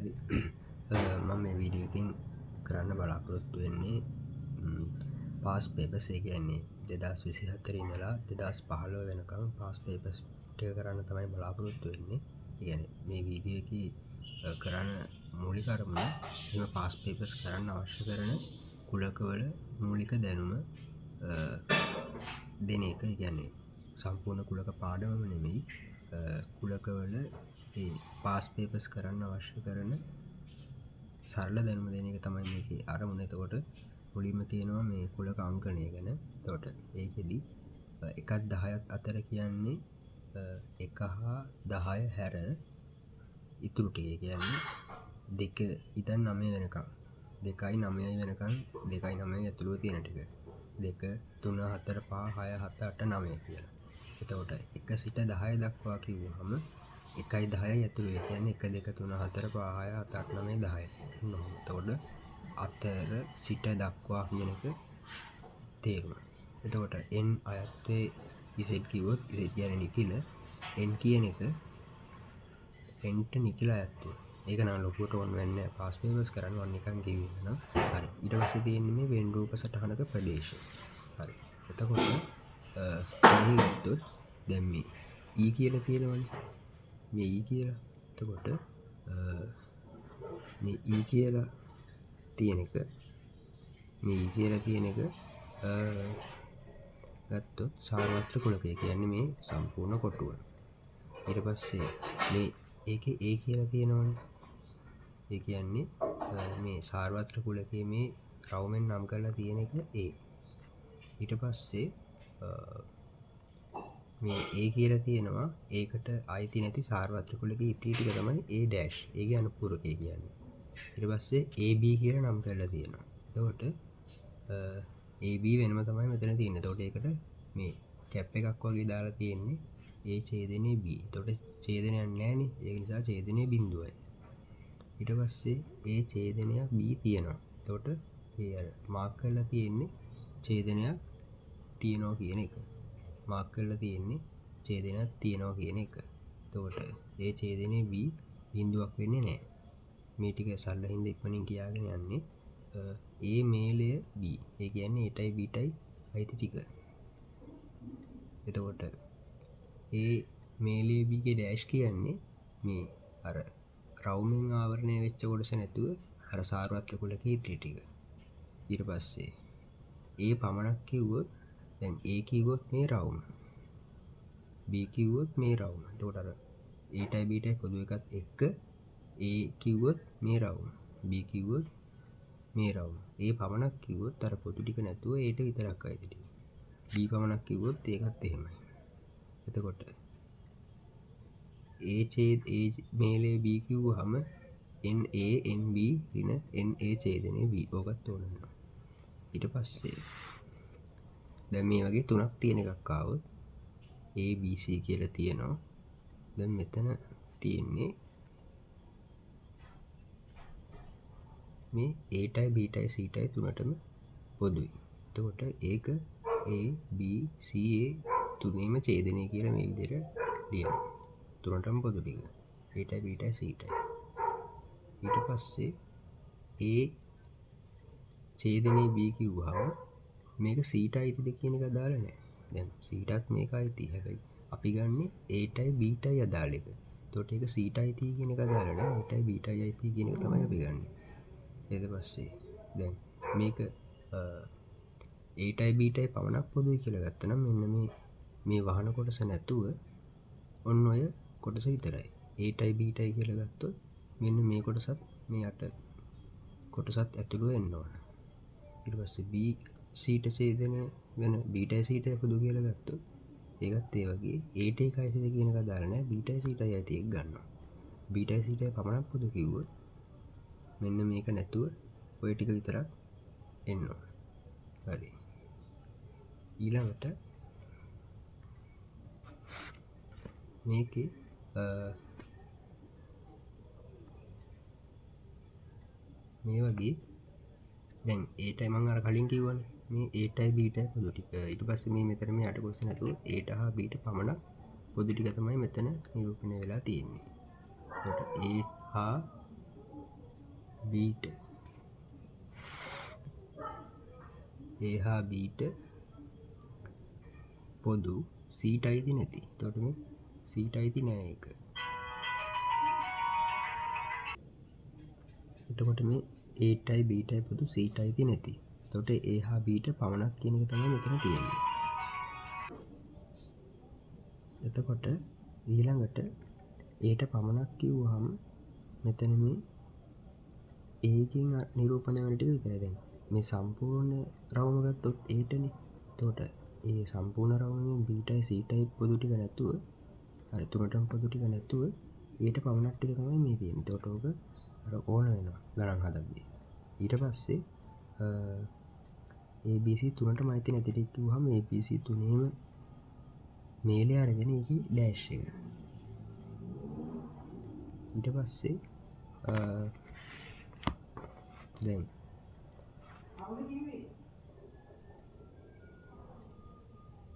හරි මම මේ වීඩියෝ එකෙන් කරන්න බලාපොරොත්තු වෙන්නේ පාස් පේපර්ස් ඒ කියන්නේ 2024 ඉඳලා 2015 වෙනකම් පාස් පේපර්ස් ටික කරන්න තමයි බලාපොරොත්තු වෙන්නේ. ඒ කියන්නේ මේ වීඩියෝ එකේ කරන්න මූලික අරමුණ මේ පාස් පේපර්ස් කරන්න අවශ්‍ය කරන කුලකවල මූලික දැනුම දෙන එක. ඒ කියන්නේ සම්පූර්ණ කුලක පාඩමම නෙමෙයි, කුලකවල ඒ පාස් පේපර්ස් කරන්න අවශ්‍ය කරන සරල දැනුම දෙන එක තමයි මේකේ අරමුණ. එතකොට මුලින්ම තියෙනවා මේ කුලක අංකණය ගැන. එතකොට ඒකෙදි 1ත් 10ත් අතර කියන්නේ 1 හා 10 හැර ඉතුරු ටික. ඒ කියන්නේ 2 ඉඳන් 9 වෙනකම් 2යි 9යි වෙනකම් 2යි 9යි ඇතුළුව තියෙන ටික 2 3 4 5 6 7 8 9 කියලා. එතකොට 1 සිට 10 දක්වා කිව්වහම 1යි 10යි ඇතුළේ. ඒ කියන්නේ 1 2 3 4 5 6 7 8 9 10. එතකොට අතර සිට දක්වා කියන එක තේරුම. එතකොට n අයත්තේ z කිව්වොත් z කියන්නේ නිකිල, n කියන එක n ට නිකිල අයත්තුව. ඒක නම් ලොකුවට ඕන වෙන්නේ නැහැ පාස් පේපර්ස් කරන්න. වන් නිකන් කිව්වේ නම් හරි. ඊට පස්සේ තියෙන්නේ මේ වෙන් රූප සටහනක ප්‍රදේශය. හරි. එතකොට මෙහි ගත්තොත් දැන් මේ e කියලා තියෙනවනේ. මේ e කියලා. එතකොට මේ e කියලා තියෙන එක ගත්තොත් සාරවත්‍ර කුලකය කියන්නේ මේ සම්පූර්ණ කොටුව. ඊට පස්සේ මේ ඒකේ a කියලා තියෙනවනේ. ඒ කියන්නේ මේ සාරවත්‍ර කුලකයේ මේ රවුමෙන් නම් කරලා තියෙන එක a. ඊට පස්සේ මේ a කියලා තියෙනවා ඒකට අයිති නැති සාරවත්‍ර කුලකයේ ඉතිරි ටික තමයි a dash. ඒකේ අනුපූරකය කියන්නේ. ඊට පස්සේ ab කියලා නම් කරලා තියෙනවා. එතකොට ab වෙනම තමයි මෙතන තියෙන්නේ. එතකොට ඒකට මේ කැප් එකක් වගේ දාලා තියෙන්නේ a ඡේදනයේ b. එතකොට ඡේදනයක් නැහැනේ. ඒ නිසා ඡේදනයේ බිඳුවයි. ඊට පස්සේ a ඡේදනයක් b තියෙනවා. එතකොට ඒ අර මාක් කරලා තියෙන්නේ ඡේදනයක් තියෙනවා කියන එක. මාක් කරලා තියෙන්නේ ඡේදනයක් තියෙනවා කියන එක. එතකොට ඒ ඡේදනයේ b බිඳුවක් වෙන්නේ නැහැ. මේ ටික සරල හින්දා ඉක්මනින් කියාගෙන යන්නේ. a මේලය b. ඒ කියන්නේ aටයි bටයි අයිති ටික. එතකොට a මේලය b ගේ ඩෑෂ් කියන්නේ මේ අර රවුමෙන් ආවරණය වෙච්ච කොටස නැතුව අර සාරවත්‍ර කුලකයේ ඉතිරි ටික. ඊට පස්සේ a පමණක් කිව්වොත් දැන් a කිව්වොත් මේ රවුම, b කිව්වොත් මේ රවුම. එතකොට අර aටයි bටයි පොදු එකත් එක්ක a කිව්වොත් මේ රවුම, b කිව්වොත් මේ රවුම. a පමණක් කිව්වොත් අර පොදු ටික නැතුව a ට විතරක් අයිති ටික. b පමණක් කිව්වොත් ඒකත් එහෙමයි. එතකොට a මේලේ b කිව්වහම NA NB ඍණ NA ඡේදනයේ b. ඕකත් ඕන වෙනවා. ඊට පස්සේ දැන් මේ වගේ තුනක් තියෙන එකක් ආවොත් A B C කියලා තියෙනවා. දැන් මෙතන තියෙන්නේ මේ Aටයි Bටයි Cටයි තුනටම පොදුයි. එතකොට ඒක A B C A තුනේම ඡේදනය කියලා මේ විදිහට ලියනවා. තුනටම පොදු ටික Aටයි Bටයි Cටයි. ඊට පස්සේ A ඡේදනයේ B කිව්වහම මේක Cට අයිතිද කියන එක අදාළ නැහැ. දැන් Cටත් මේක අයිති. හැබැයි අපි ගන්නෙ Aටයි Bටයි අදාළ එක. එතකොට ඒක Cට අයිති කියන එක අදාළ නැහැ. Aටයි Bටයි අයිති කියන එක තමයි අපි ගන්නෙ. ඊට පස්සේ දැන් මේක Aටයි Bටයි පමණක් පොදුයි කියලා ගත්තනම් මෙන්න මේ වහන කොටස නැතුව ඔන්න ඔය කොටස විතරයි. Aටයි Bටයි කියලා ගත්තොත් මෙන්න මේ කොටසත් මේ අට කොටසත් ඇතුළු වෙන්න ඕන. ඊට පස්සේ B Cට ඡේදන වෙන Bටයි Cටයි පොදු කියලා ගත්තොත් ඒකත් ඒ වගේ Aට එක අයිතිද කියන එක දාලා නැහැ. Bටයි Cටයි අයිති එක ගන්නවා. Bටයි Cටයි පමණක් පොදු කිව්වොත් මෙන්න මේක නැතුව ඔය ටික විතරක් එන්න ඕන. හරි. ඊළඟට මේකේ මේ වගේ දැන් Aටයි මම අර කලින් කිව්වනේ මේ Aටයි Bටයි පොදු ටික. ඊට පස්සේ මේ මෙතන මේ අට කොටස නැතුව Aට හා Bට පමණක් පොදු ටික තමයි මෙතන නිරූපණය වෙලා තියෙන්නේ. එතකොට A හා බීට A හා බීට පොදු සීට අයිති නැති. එතකොට මේ සීට අයිති නෑ ඒක. එතකොට මේ Aටයි Bටයි පොදු Cට අයිති නැති. එතකොට A හා Bට පමණක් කියන එක තමයි මෙතන තියෙන්නේ. එතකොට ඊළඟට Aට පමණක් කිව්වහම මෙතන මේ A කින් නිරූපණය වෙන ටික විතරයි දැන්. මේ සම්පූර්ණ රවුම ගත්තොත් Aටනේ. එතකොට ඒ සම්පූර්ණ රවුමෙන් Bටයි Cටයි පොදු ටික නැතුව අර තුනටම පොදු ටික නැතුව Aට පමණක් ටික තමයි මේ තියෙන්නේ. එතකොට ඕක අර ඕන වෙනවා ගණන් හදද්දී. ඊට පස්සේ ABC තුනටම අයිති නැති ටික කිව්වහම ABC තුනේම මේලේ අරගෙන ඒකේ ඩෑෂ් එක. ඊට පස්සේ දැන්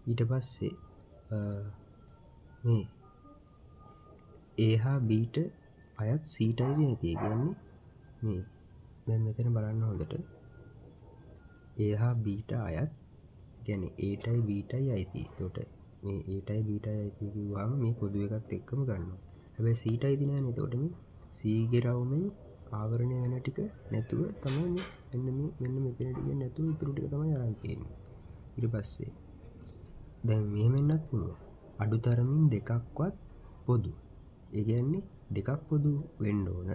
ඊට පස්සේ මේ A හා Bට අයත් Cට අයිති නැති. ඒ කියන්නේ මේ දැන් මෙතන බලන්න හොඳට A හා Bට අයත් කියන්නේ Aටයි Bටයි අයිති. එතකොට මේ Aටයි Bටයි අයිති කිව්වහම මේ පොදු එකත් එක්කම ගන්නවා. හැබැයි Cට අයිති නෑනේ. එතකොට මේ C ගේ රවුමෙන් ආවරණය වෙන ටික නැතුව තමයි මෙන්න මෙතන ටික නැතුව ඉතුරු ටික තමයි අරන් තියෙන්නේ. ඊට පස්සේ දැන් මෙහෙම වෙන්නත් පුළුවන්. අඩුතරමින් දෙකක්වත් පොදු. ඒ කියන්නේ දෙකක් පොදු වෙන්න ඕන.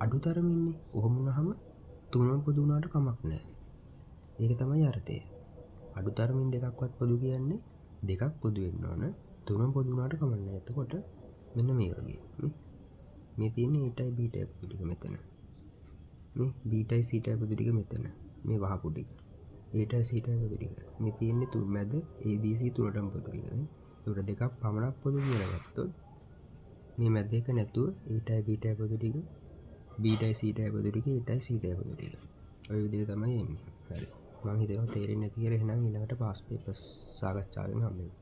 අඩුතරමින්නේ. ඔහොම වුණාම තුනම පොදු වුණාට කමක් නැහැ. ඒක තමයි අර්ථය. අඩුතරමින් දෙකක්වත් පොදු කියන්නේ දෙකක් පොදු වෙන්න ඕන. තුනම පොදු වුණාට කමක් නැහැ. එතකොට මෙන්න මේ වගේ. මේ තියෙන්නේ Aටයි Bටයි පොදු ටික මෙතන. මේ Bටයි Cටයි පොදු ටික මෙතන. මේ වහපු ටික. Aටයි Cටයි පොදු ටික. මේ තියෙන්නේ මැද ABC තුනටම පොදු ටික. ඒකට දෙකක් පමණක් පොදු කියලා ගත්තොත් මේ මැද එක නැතුව Aටයි Bටයි පොදු ටික, Bටයි Cටයි පොදු ටික, Aටයි Cටයි පොදු ටික. ඔය විදිහට තමයි එන්නේ. හරි. මම හිතනවා තේරෙන්නේ නැති කියලා. එහෙනම් ඊළඟට පාස් පේපර්ස් සාකච්ඡාවෙන් හම්බෙමු.